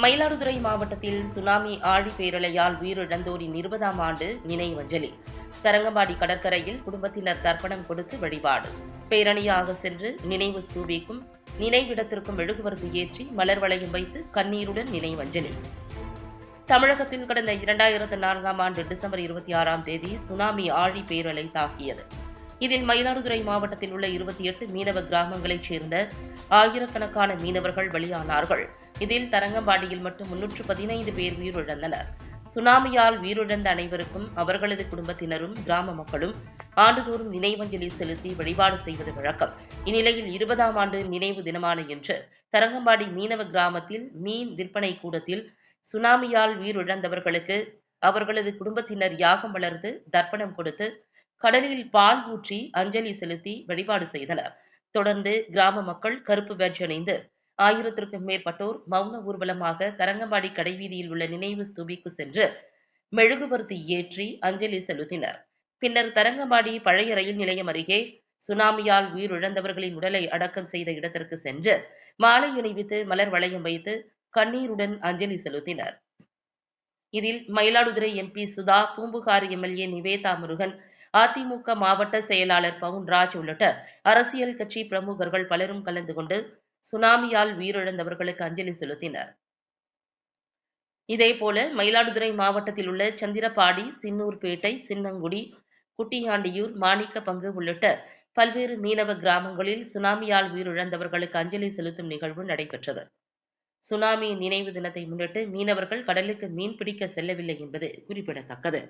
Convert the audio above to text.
மயிலாடுதுறை மாவட்டத்தில் சுனாமி ஆழி பேரலையால் உயிரிழந்தோரின் 20ஆம் ஆண்டு நினைவஞ்சலி. தரங்கம்பாடி கடற்கரையில் குடும்பத்தினர் தர்ப்பணம் கொடுத்து வழிபாடு. பேரணியாக சென்று நினைவு ஸ்தூபிக்கும் நினைவிடத்திற்கும் மெழுகுவர்த்தி ஏற்றி மலர் வளையம் வைத்து கண்ணீருடன் நினைவஞ்சலி. தமிழகத்தில் கடந்த 2004ஆம் ஆண்டு டிசம்பர் 26ஆம் தேதி சுனாமி ஆழி பேரலை தாக்கியது. இதில் மயிலாடுதுறை மாவட்டத்தில் உள்ள 28 மீனவ கிராமங்களைச் சேர்ந்த ஆயிரக்கணக்கான மீனவர்கள் பலியானார்கள். இதில் தரங்கம்பாடியில் மட்டும் 315 பேர் உயிரிழந்தனர். சுனாமியால் உயிரிழந்த அனைவருக்கும் அவர்களது குடும்பத்தினரும் கிராம மக்களும் ஆண்டுதோறும் நினைவஞ்சலி செலுத்தி வழிபாடு செய்வது வழக்கம். இந்நிலையில் 20ஆம் ஆண்டு நினைவு தினமான இன்று தரங்கம்பாடி மீனவ கிராமத்தில் மீன் விற்பனை கூடத்தில் சுனாமியால் உயிரிழந்தவர்களுக்கு அவர்களது குடும்பத்தினர் யாகம் வளர்த்து தர்ப்பணம் கொடுத்து கடலில் பால் ஊற்றி அஞ்சலி செலுத்தி வழிபாடு செய்தனர். தொடர்ந்து கிராம மக்கள் கருப்பு பேட்ஜ் அணிந்து 1000க்கும் மேற்பட்டோர் மௌன ஊர்வலமாக தரங்கம்பாடி கடைவீதியில் உள்ள நினைவு ஸ்தூபிக்கு சென்று மெழுகுவர்த்தி ஏற்றி அஞ்சலி செலுத்தினர். பின்னர் தரங்கம்பாடி பழைய ரயில் நிலையம் அருகே சுனாமியால் உயிரிழந்தவர்களின் உடலை அடக்கம் செய்த இடத்திற்கு சென்று மாலை அணிவித்து மலர் வளையம் வைத்து கண்ணீருடன் அஞ்சலி செலுத்தினர். இதில் மயிலாடுதுறை எம்பி சுதா, பூம்புகார் எம்எல்ஏ நிவேதா முருகன், அதிமுக மாவட்ட செயலாளர் பவுன்ராஜ் உள்ளிட்ட அரசியல் கட்சி பிரமுகர்கள் பலரும் கலந்து கொண்டு சுனாமியால் உயிரிழந்தவர்களுக்கு அஞ்சலி செலுத்தினர். இதேபோல மயிலாடுதுறை மாவட்டத்தில் உள்ள சந்திரபாடி, சின்னூர்பேட்டை, சின்னங்குடி, குட்டியாண்டியூர், மாணிக்கப்பங்கு உள்ளிட்ட பல்வேறு மீனவ கிராமங்களில் சுனாமியால் உயிரிழந்தவர்களுக்கு அஞ்சலி செலுத்தும் நிகழ்வு நடைபெற்றது. சுனாமி நினைவு தினத்தை முன்னிட்டு மீனவர்கள் கடலுக்கு மீன்பிடிக்க செல்லவில்லை என்பது குறிப்பிடத்தக்கது.